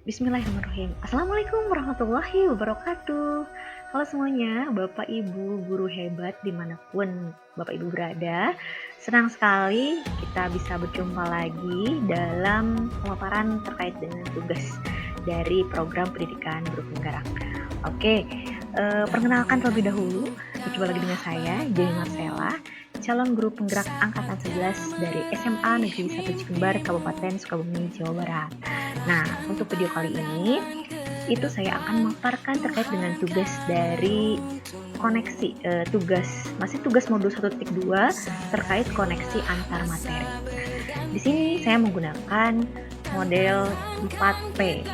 Bismillahirrahmanirrahim. Assalamualaikum warahmatullahi wabarakatuh. Halo semuanya, Bapak Ibu guru hebat dimanapun Bapak Ibu berada. Senang sekali kita bisa berjumpa lagi dalam pemaparan terkait dengan tugas dari program pendidikan guru penggerak. Oke, perkenalkan terlebih dahulu, berjumpa lagi dengan saya, Jenny Marcella, calon guru penggerak angkatan 11 dari SMA Negeri 1 Cikembar, Kabupaten Sukabumi, Jawa Barat. Nah, untuk video kali ini, itu saya akan memaparkan terkait dengan tugas dari koneksi, tugas modul 1.2 terkait koneksi antar materi. Di sini saya menggunakan model 4P.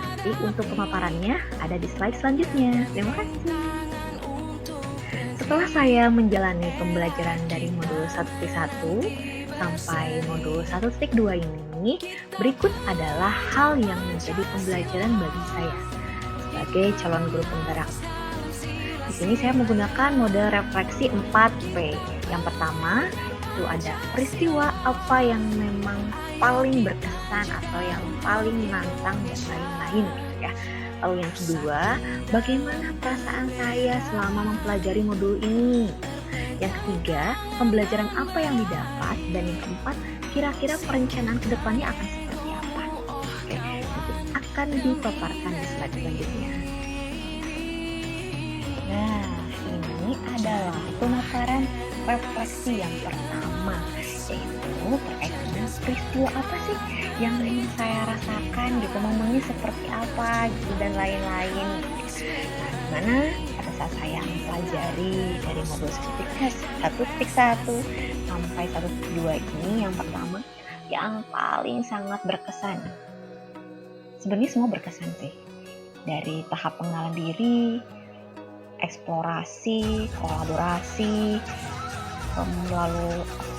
Nanti untuk pemaparannya ada di slide selanjutnya. Terima kasih. Setelah saya menjalani pembelajaran dari modul 1.1 sampai modul 1.2 ini, berikut adalah hal yang menjadi pembelajaran bagi saya sebagai calon guru penggerak. Di sini saya menggunakan model refleksi 4P. Yang pertama, itu ada peristiwa apa yang memang paling berkesan atau yang paling menantang dan lain-lain ya. Lalu yang kedua, bagaimana perasaan saya selama mempelajari modul ini? Yang ketiga, pembelajaran apa yang didapat? Dan yang keempat, kira-kira perencanaan kedepannya akan seperti apa? Oke, nanti akan dipaparkan di slide selanjutnya. Nah, ini adalah pemaparan refleksi yang pertama, yaitu terkait dengan peristiwa apa sih yang saya rasakan gitu, momennya seperti apa gitu dan lain-lain. Nah, dimana pada saat saya mempelajari dari modul 1.1 sampai 1.2 ini, yang pertama yang paling sangat berkesan. Sebenarnya semua berkesan sih. Dari tahap pengenalan diri, eksplorasi, kolaborasi, lalu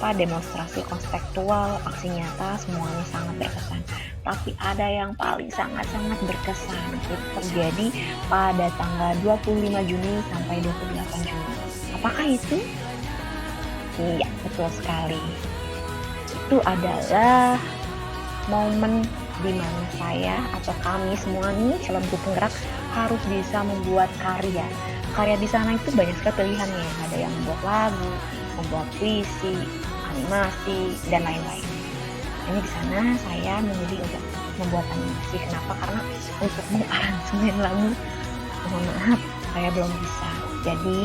demonstrasi konseptual, aksi nyata, semuanya sangat berkesan. Tapi ada yang paling sangat-sangat berkesan, itu terjadi pada tanggal 25 Juni sampai 28 Juni. Apakah itu? Iya, betul sekali. Itu adalah momen di mana saya atau kami semua nih calon guru penggerak harus bisa membuat karya. Karya di sana itu banyak sekali pilihannya. Ada yang membuat lagu, membuat puisi, animasi, dan lain-lain. Ini di sana saya memilih untuk membuat animasi. Kenapa? Karena untuk mengaransemen lagu, mohon maaf, saya belum bisa. Jadi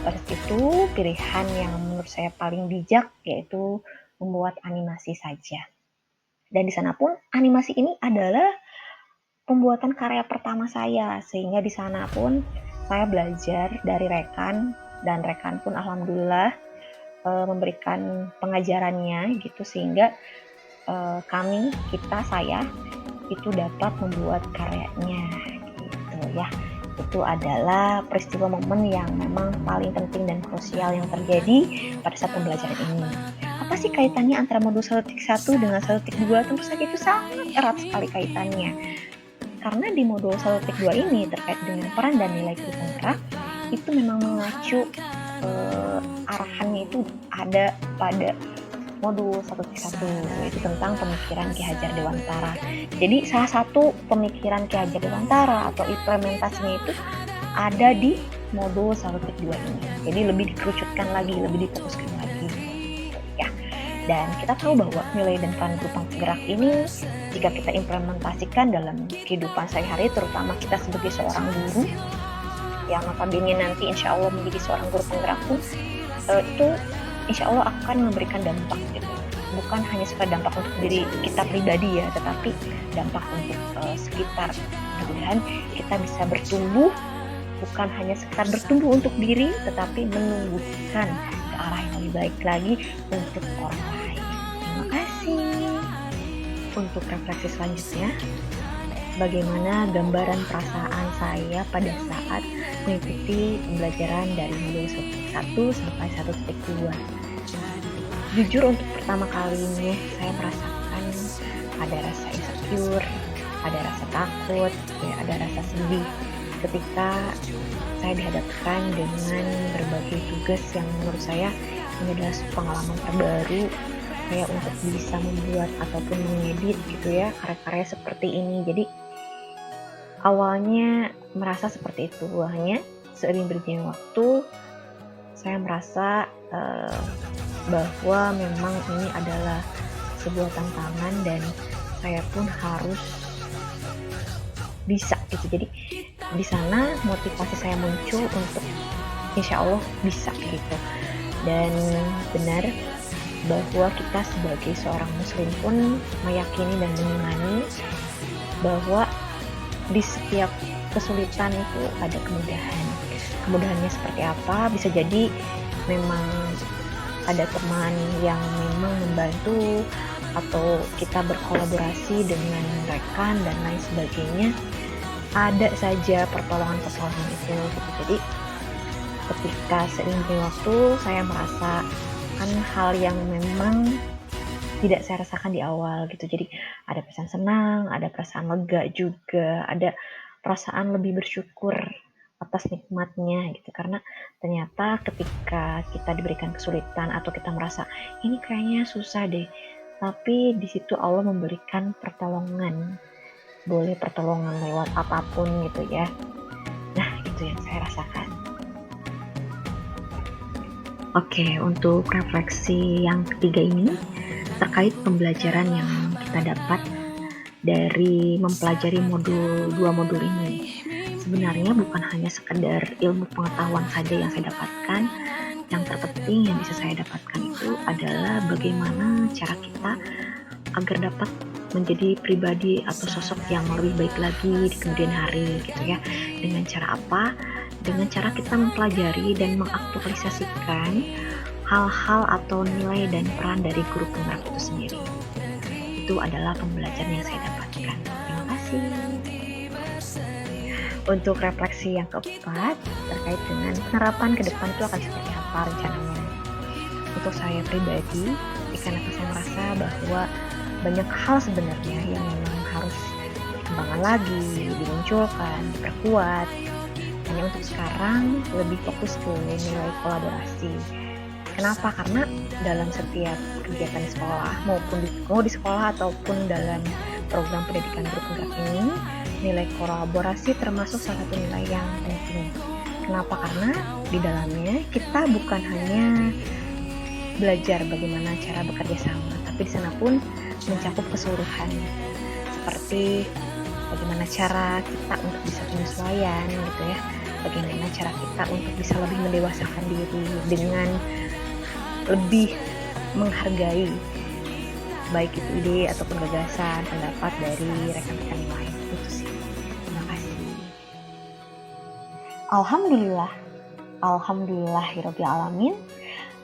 pada itu pilihan yang menurut saya paling bijak yaitu membuat animasi saja. Dan di sana pun animasi ini adalah pembuatan karya pertama saya, sehingga di sana pun saya belajar dari rekan, dan rekan pun alhamdulillah memberikan pengajarannya gitu, sehingga saya itu dapat membuat karyanya gitu ya. Itu adalah peristiwa momen yang memang paling penting dan krusial yang terjadi pada saat pembelajaran ini. Apa sih kaitannya antara modul 1.1 dengan 1.2? Tentu saja itu sangat erat sekali kaitannya. Karena di modul 1.2 ini terkait dengan peran dan nilai guru penggerak, itu memang mengacu arahannya itu ada pada modul 1.1, yaitu tentang pemikiran Ki Hajar Dewantara. Jadi salah satu pemikiran Ki Hajar Dewantara atau implementasinya itu ada di modul 1.2 ini. Jadi lebih dikerucutkan lagi, lebih difokuskan lagi ya. Dan kita tahu bahwa nilai dan peran guru penggerak ini jika kita implementasikan dalam kehidupan sehari-hari, terutama kita sebagai seorang guru yang notabene nanti insya Allah menjadi seorang guru penggerak pun itu insya Allah akan memberikan dampak gitu. Bukan hanya sekedar dampak untuk diri kita pribadi ya, tetapi dampak untuk sekitar. Mudah-mudahan kita bisa bertumbuh, bukan hanya sekedar bertumbuh untuk diri, tetapi menumbuhkan ke arah yang lebih baik lagi untuk orang lain. Terima kasih. Untuk refleksi selanjutnya, bagaimana gambaran perasaan saya pada saat mengikuti pembelajaran dari modul 1 sampai 1.2. Jujur untuk pertama kalinya saya merasakan ada rasa insecure, ada rasa takut, ya, ada rasa sedih ketika saya dihadapkan dengan berbagai tugas yang menurut saya ini adalah pengalaman terbaru saya untuk bisa membuat ataupun mengedit gitu ya karya-karya seperti ini. Jadi awalnya merasa seperti itu, hanya seiring berjalannya waktu saya merasa bahwa memang ini adalah sebuah tantangan dan saya pun harus bisa gitu. Jadi di sana motivasi saya muncul untuk insya Allah bisa gitu. Dan benar bahwa kita sebagai seorang muslim pun meyakini dan mengimani bahwa di setiap kesulitan itu ada kemudahan. Kemudahannya seperti apa? Bisa jadi memang ada teman yang memang membantu atau kita berkolaborasi dengan rekan dan lain sebagainya. Ada saja pertolongan-pertolongan itu gitu. Jadi ketika seiring waktu saya merasakan hal yang memang tidak saya rasakan di awal gitu. Jadi ada perasaan senang, ada perasaan lega juga, ada perasaan lebih bersyukur atas nikmatnya gitu. Karena ternyata ketika kita diberikan kesulitan atau kita merasa ini kayaknya susah deh, tapi di situ Allah memberikan pertolongan. Boleh pertolongan lewat apapun gitu ya. Nah, itu yang saya rasakan. Oke, untuk refleksi yang ketiga ini terkait pembelajaran yang kita dapat dari mempelajari dua modul ini. Sebenarnya bukan hanya sekedar ilmu pengetahuan saja yang saya dapatkan. Yang terpenting yang bisa saya dapatkan itu adalah bagaimana cara kita agar dapat menjadi pribadi atau sosok yang lebih baik lagi di kemudian hari gitu ya. Dengan cara apa? Dengan cara kita mempelajari dan mengaktualisasikan hal-hal atau nilai dan peran dari guru penggerak itu sendiri. Itu adalah pembelajaran yang saya dapatkan. Terima kasih. Untuk refleksi yang keempat terkait dengan penerapan ke depan itu akan seperti apa rencananya. Untuk saya pribadi, karena saya merasa bahwa banyak hal sebenarnya yang memang harus dikembangkan lagi, dimunculkan, diperkuat. Hanya untuk sekarang lebih fokus ke nilai kolaborasi. Kenapa? Karena dalam setiap kegiatan di sekolah maupun di sekolah ataupun dalam program pendidikan guru penggerak ini, nilai kolaborasi termasuk salah satu nilai yang penting. Kenapa? Karena di dalamnya kita bukan hanya belajar bagaimana cara bekerja sama, tapi di sana pun mencakup keseluruhan seperti bagaimana cara kita untuk bisa penyesuaian gitu ya, bagaimana cara kita untuk bisa lebih mendewasakan diri dengan lebih menghargai baik itu ide ataupun gagasan, pendapat dari rekan-rekan yang lain. Itu sih. Terima kasih. Alhamdulillahirabbil alamin.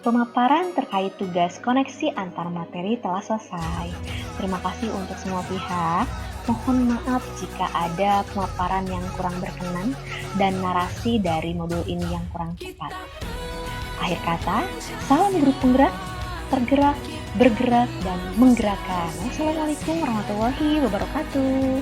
Pemaparan terkait tugas koneksi antar materi telah selesai. Terima kasih untuk semua pihak. Mohon maaf jika ada pemaparan yang kurang berkenan dan narasi dari modul ini yang kurang tepat. Akhir kata, salam guru penggerak, tergerak, bergerak, dan menggerakkan. Wassalamualaikum warahmatullahi wabarakatuh.